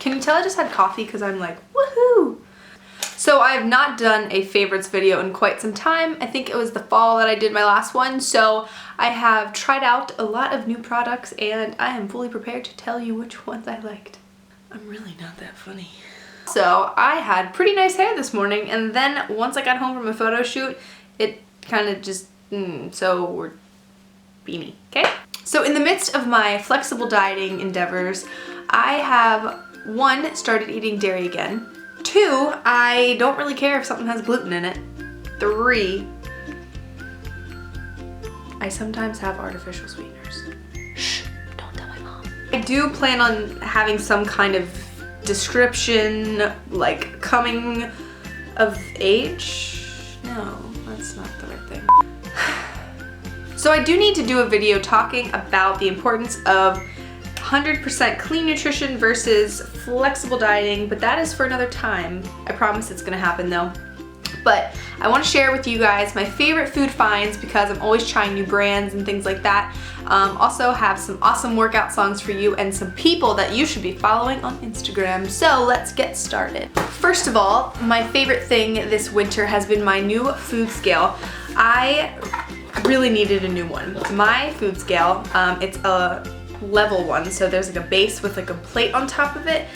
Can you tell I just had coffee because I'm like, woohoo! So I have not done a favorites video in quite some time. I think it was the fall that I did my last one. So I have tried out a lot of new products and I am fully prepared to tell you which ones I liked. I'm really not that funny. So I had pretty nice hair this morning, and then once I got home from a photo shoot, it kind of just, so we're beanie, okay? So in the midst of my flexible dieting endeavors, I have 1, started eating dairy again. 2, I don't really care if something has gluten in it. 3, I sometimes have artificial sweeteners. Shh, don't tell my mom. I do plan on having some kind of description, like coming of age. No, that's not the right thing. So I do need to do a video talking about the importance of 100% clean nutrition versus flexible dieting, but that is for another time. I promise it's gonna happen though. But I want to share with you guys my favorite food finds because I'm always trying new brands and things like that. Also have some awesome workout songs for you and some people that you should be following on Instagram. So let's get started. First of all, my favorite thing this winter has been my new food scale. I really needed a new one. My food scale, it's a level one, so there's like a base with like a plate on top of it.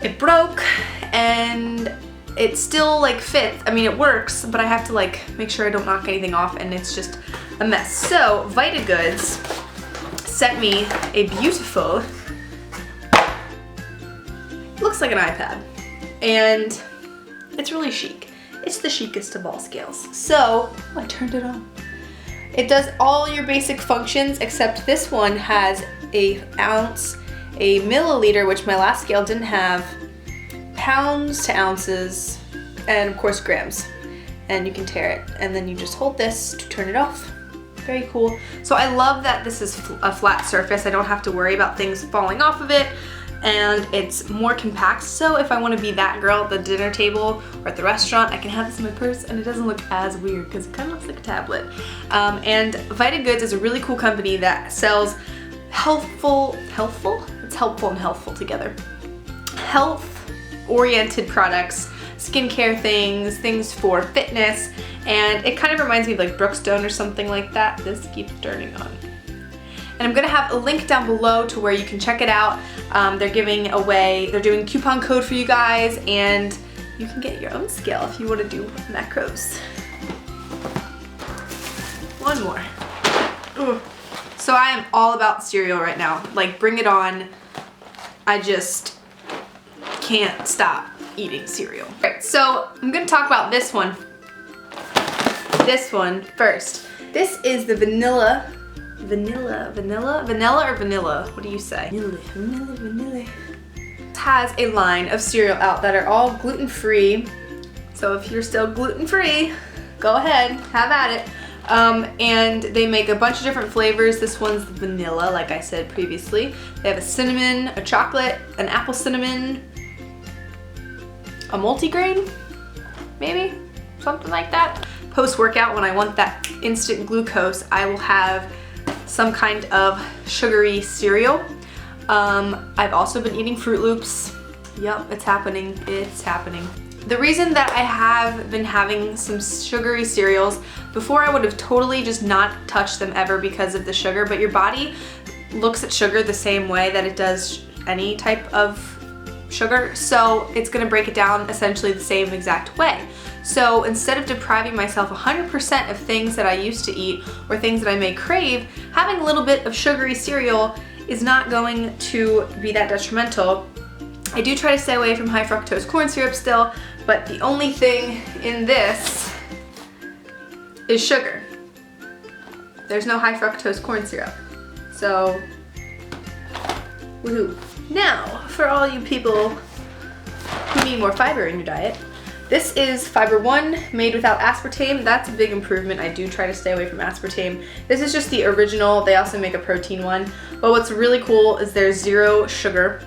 It broke and it still like fits. I mean, it works, but I have to like make sure I don't knock anything off, and it's just a mess. So VitaGoods sent me a beautiful, looks like an iPad, and it's really chic. It's the chicest of all scales. So I turned it on. It does all your basic functions, except this one has a ounce, a milliliter, which my last scale didn't have, pounds to ounces, and of course grams. And you can tear it, and then you just hold this to turn it off. Very cool. So I love that this is a flat surface. I don't have to worry about things falling off of it, and it's more compact. So if I want to be that girl at the dinner table or at the restaurant, I can have this in my purse and it doesn't look as weird because it kind of looks like a tablet. And VitaGoods is a really cool company that sells healthful? It's helpful and healthful together. Health-oriented products, skincare things for fitness, and it kind of reminds me of like Brookstone or something like that. This keeps turning on. And I'm gonna have a link down below to where you can check it out. They're doing coupon code for you guys, and you can get your own scale if you want to do macros. One more. Ugh. So I am all about cereal right now. Like, bring it on. I just can't stop eating cereal. Alright, so I'm gonna talk about this one. This one first. This is the vanilla or vanilla? What do you say? Vanilla. It has a line of cereal out that are all gluten-free. So if you're still gluten-free, go ahead, have at it. And they make a bunch of different flavors. This one's the vanilla, like I said previously. They have a cinnamon, a chocolate, an apple cinnamon, a multigrain, maybe, something like that. Post-workout, when I want that instant glucose, I will have some kind of sugary cereal. I've also been eating Fruit Loops. Yep, it's happening. It's happening. The reason that I have been having some sugary cereals, before I would have totally just not touched them ever because of the sugar, but your body looks at sugar the same way that it does any type of sugar, so it's gonna break it down essentially the same exact way. So instead of depriving myself 100% of things that I used to eat or things that I may crave, having a little bit of sugary cereal is not going to be that detrimental. I do try to stay away from high fructose corn syrup still, but the only thing in this is sugar. There's no high fructose corn syrup. So, woohoo. Now, for all you people who need more fiber in your diet, this is Fiber One, made without aspartame. That's a big improvement. I do try to stay away from aspartame. This is just the original. They also make a protein one. But what's really cool is there's 0 sugar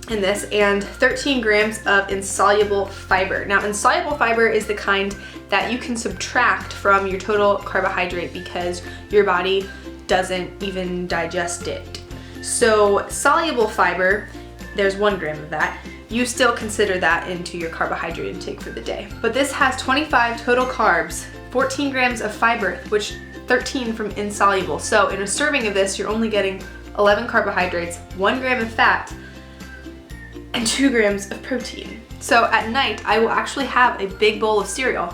in this and 13 grams of insoluble fiber. Now, insoluble fiber is the kind that you can subtract from your total carbohydrate because your body doesn't even digest it. So soluble fiber there's 1 gram of that, you still consider that into your carbohydrate intake for the day. But this has 25 total carbs, 14 grams of fiber, which 13 from insoluble. So in a serving of this, you're only getting 11 carbohydrates, 1 gram of fat, and 2 grams of protein. So at night, I will actually have a big bowl of cereal.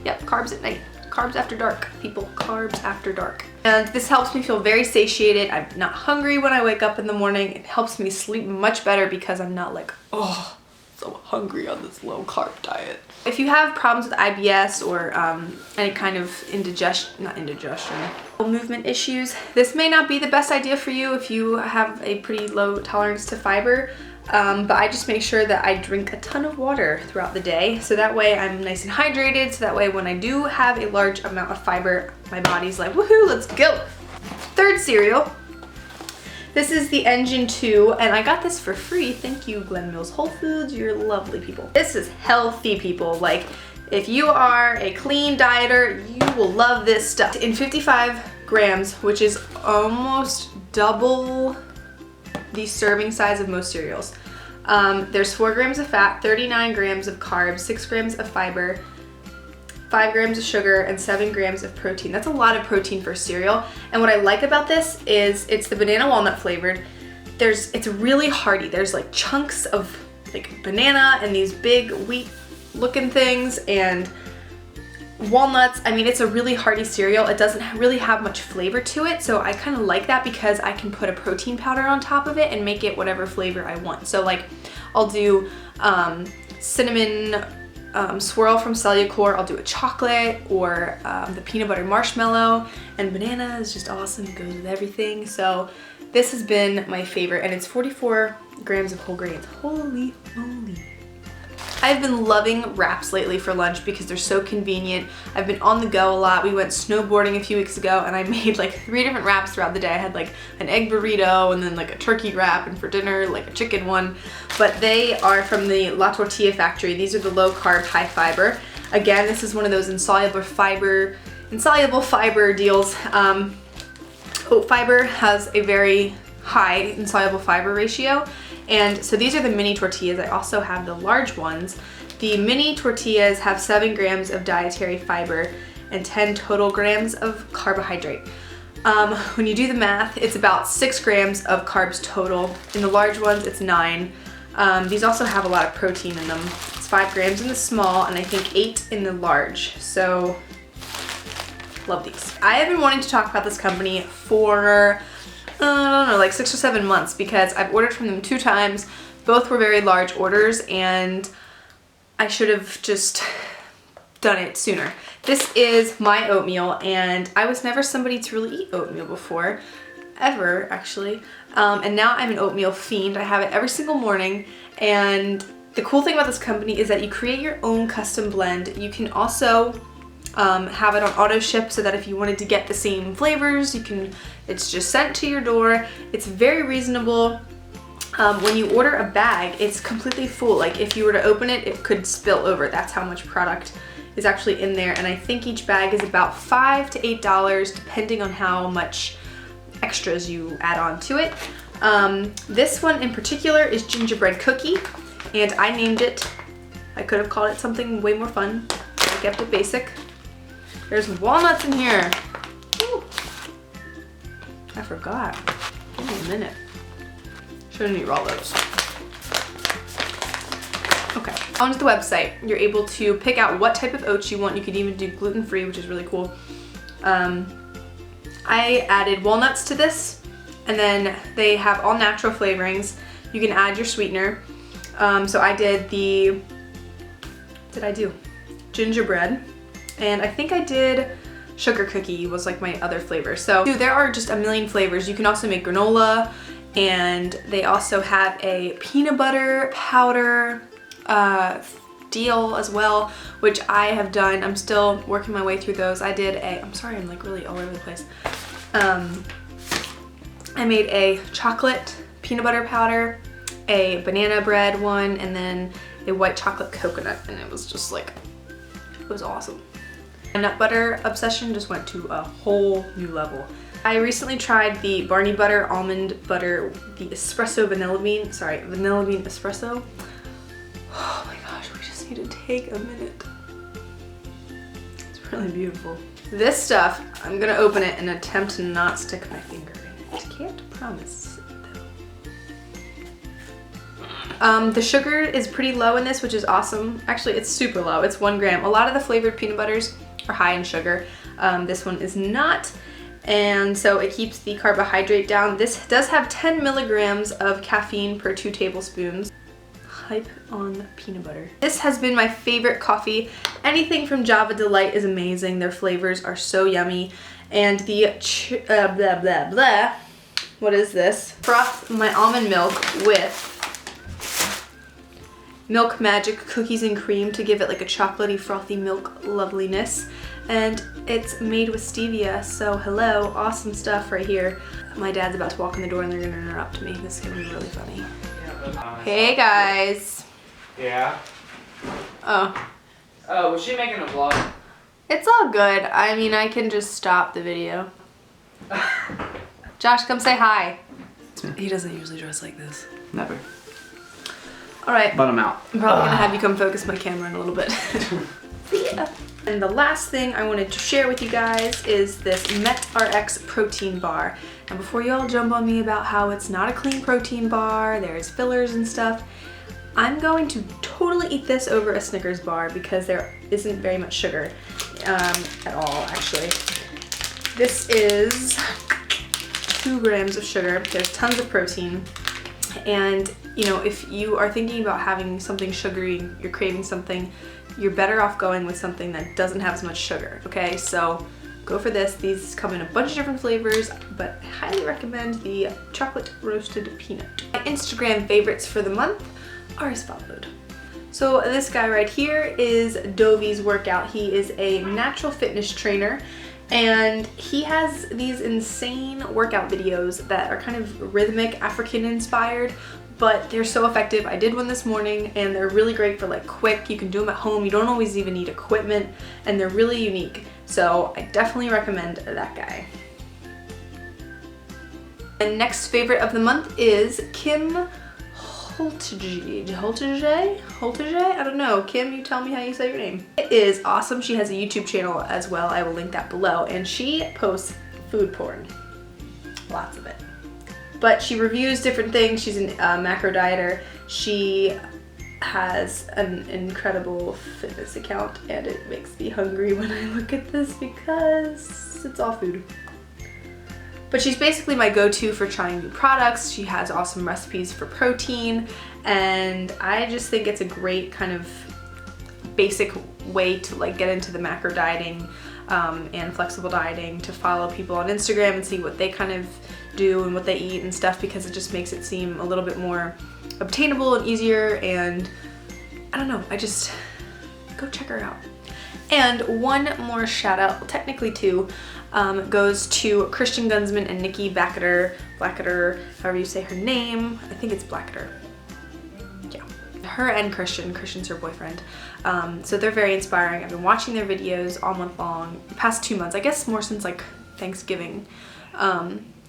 Yep, carbs at night. Carbs after dark, people. Carbs after dark. And this helps me feel very satiated. I'm not hungry when I wake up in the morning. It helps me sleep much better because I'm not like, oh, so hungry on this low carb diet. If you have problems with IBS or any kind of movement issues, this may not be the best idea for you if you have a pretty low tolerance to fiber. But I just make sure that I drink a ton of water throughout the day, so that way I'm nice and hydrated, so that way when I do have a large amount of fiber, my body's like, woohoo, let's go. Third cereal. This is the Engine 2, and I got this for free. Thank you, Glen Mills Whole Foods. You're lovely people. This is healthy, people. Like, if you are a clean dieter, you will love this stuff. In 55 grams, which is almost double the serving size of most cereals. There's 4 grams of fat, 39 grams of carbs, 6 grams of fiber, 5 grams of sugar, and 7 grams of protein. That's a lot of protein for cereal. And what I like about this is it's the banana walnut flavored. It's really hearty. There's like chunks of like banana and these big wheat looking things and walnuts. I mean, it's a really hearty cereal. It doesn't really have much flavor to it, so I kind of like that because I can put a protein powder on top of it and make it whatever flavor I want. So like, I'll do cinnamon swirl from Cellucor, I'll do a chocolate, or the peanut butter marshmallow, and banana is just awesome. It goes with everything. So this has been my favorite, and it's 44 grams of whole grains. Holy moly. I've been loving wraps lately for lunch because they're so convenient. I've been on the go a lot. We went snowboarding a few weeks ago and I made like 3 different wraps throughout the day. I had like an egg burrito and then like a turkey wrap, and for dinner like a chicken one. But they are from the La Tortilla factory. These are the low carb, high fiber. Again, this is one of those insoluble fiber deals. Oat fiber has a very high insoluble fiber ratio. And so these are the mini tortillas. I also have the large ones. The mini tortillas have 7 grams of dietary fiber and 10 total grams of carbohydrate. When you do the math, it's about 6 grams of carbs total. In the large ones, it's 9. These also have a lot of protein in them. It's 5 grams in the small and I think 8 in the large. So, love these. I have been wanting to talk about this company for I don't know, like 6 or 7 months because I've ordered from them 2 times. Both were very large orders and I should have just done it sooner. This is My Oatmeal, and I was never somebody to really eat oatmeal before, ever actually. And now I'm an oatmeal fiend. I have it every single morning, and the cool thing about this company is that you create your own custom blend. You can also have it on auto ship so that if you wanted to get the same flavors, it's just sent to your door. It's very reasonable. When you order a bag, it's completely full. Like if you were to open it, it could spill over. That's how much product is actually in there. And I think each bag is about $5 to $8 depending on how much extras you add on to it. This one in particular is gingerbread cookie, and I named it. I could have called it something way more fun. I kept it basic. There's walnuts in here. Ooh. I forgot. Give me a minute. Shouldn't eat raw those. Okay, onto the website. You're able to pick out what type of oats you want. You could even do gluten-free, which is really cool. I added walnuts to this, and then they have all natural flavorings. You can add your sweetener. So I did gingerbread, and I think I did sugar cookie was like my other flavor. So there are just a million flavors. You can also make granola, and they also have a peanut butter powder deal as well, which I have done. I'm still working my way through those. I'm sorry, I'm like really all over the place. I made a chocolate peanut butter powder, a banana bread one, and then a white chocolate coconut, and it was just like, it was awesome. My nut butter obsession just went to a whole new level. I recently tried the Barney Butter Almond Butter, the Espresso Vanilla Bean, Vanilla Bean Espresso. Oh my gosh, we just need to take a minute. It's really beautiful. This stuff, I'm gonna open it and attempt to not stick my finger in it. I can't promise. The sugar is pretty low in this, which is awesome. Actually, it's super low. It's 1 gram. A lot of the flavored peanut butters are high in sugar. This one is not, and so it keeps the carbohydrate down. This does have 10 milligrams of caffeine per 2 tablespoons. Hype on peanut butter. This has been my favorite coffee. Anything from Java Delight is amazing. Their flavors are so yummy. And the blah blah blah. What is this? Froth my almond milk with Milk Magic cookies and cream to give it like a chocolatey frothy milk loveliness. And it's made with stevia, so hello, awesome stuff right here. My dad's about to walk in the door and they're gonna interrupt me. This is gonna be really funny. Hey guys. Yeah? Oh. Oh, was she making a vlog? It's all good. I mean, I can just stop the video. Josh, come say hi. He doesn't usually dress like this. Never. All right. But I'm out. I'm probably gonna have you come focus my camera in a little bit. See ya. And the last thing I wanted to share with you guys is this MetRx protein bar. And before you all jump on me about how it's not a clean protein bar, there's fillers and stuff, I'm going to totally eat this over a Snickers bar because there isn't very much sugar at all, actually. This is 2 grams of sugar. There's tons of protein. And, you know, if you are thinking about having something sugary, you're craving something, you're better off going with something that doesn't have as much sugar, okay? So go for this. These come in a bunch of different flavors, but I highly recommend the chocolate roasted peanut. My Instagram favorites for the month are as followed. So this guy right here is Dovey's Workout. He is a natural fitness trainer, and he has these insane workout videos that are kind of rhythmic, African inspired, but they're so effective. I did one this morning and they're really great for like quick. You can do them at home. You don't always even need equipment, and they're really unique. So I definitely recommend that guy. And next favorite of the month is Kim Holtage? I don't know. Kim, you tell me how you say your name. It is awesome. She has a YouTube channel as well. I will link that below. And she posts food porn. Lots of it. But she reviews different things. She's a macro dieter. She has an incredible fitness account, and it makes me hungry when I look at this because it's all food. But she's basically my go-to for trying new products. She has awesome recipes for protein, and I just think it's a great kind of basic way to like get into the macro dieting and flexible dieting, to follow people on Instagram and see what they kind of do and what they eat and stuff, because it just makes it seem a little bit more obtainable and easier. And I don't know, I just go check her out. And one more shout out, technically two, goes to Christian Gunsman and Nikki Blacketer, however you say her name. I think it's Blacketer. Yeah, her and Christian's her boyfriend. So they're very inspiring. I've been watching their videos all month long, the past 2 months, I guess more since like Thanksgiving.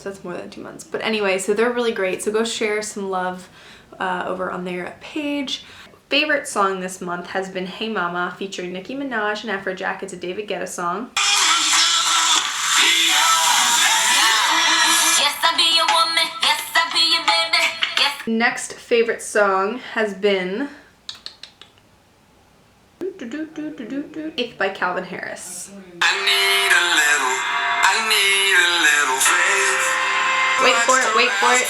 So that's more than 2 months. But anyway, so they're really great. So go share some love over on their page. Favorite song this month has been Hey Mama featuring Nicki Minaj and Afrojack. It's a David Guetta song. Next favorite song has been Faith by Calvin Harris. I need a little faith. Wait for it, wait for it.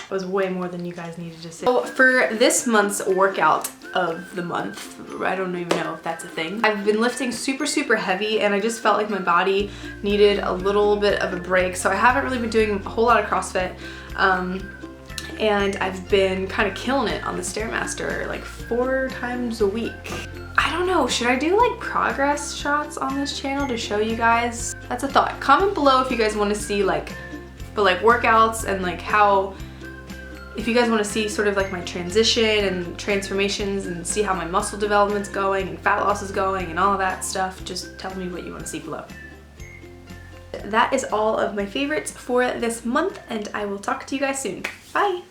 That was way more than you guys needed to say. So for this month's workout of the month, I don't even know if that's a thing, I've been lifting super heavy, and I just felt like my body needed a little bit of a break, so I haven't really been doing a whole lot of CrossFit, and I've been kind of killing it on the Stairmaster like 4 times a week. I don't know, should I do like progress shots on this channel to show you guys? That's a thought. Comment below if you guys want to see like workouts and like how, If you guys want to see sort of like my transition and transformations and see how my muscle development's going and fat loss is going and all of that stuff, just tell me what you want to see below. That is all of my favorites for this month, and I will talk to you guys soon. Bye!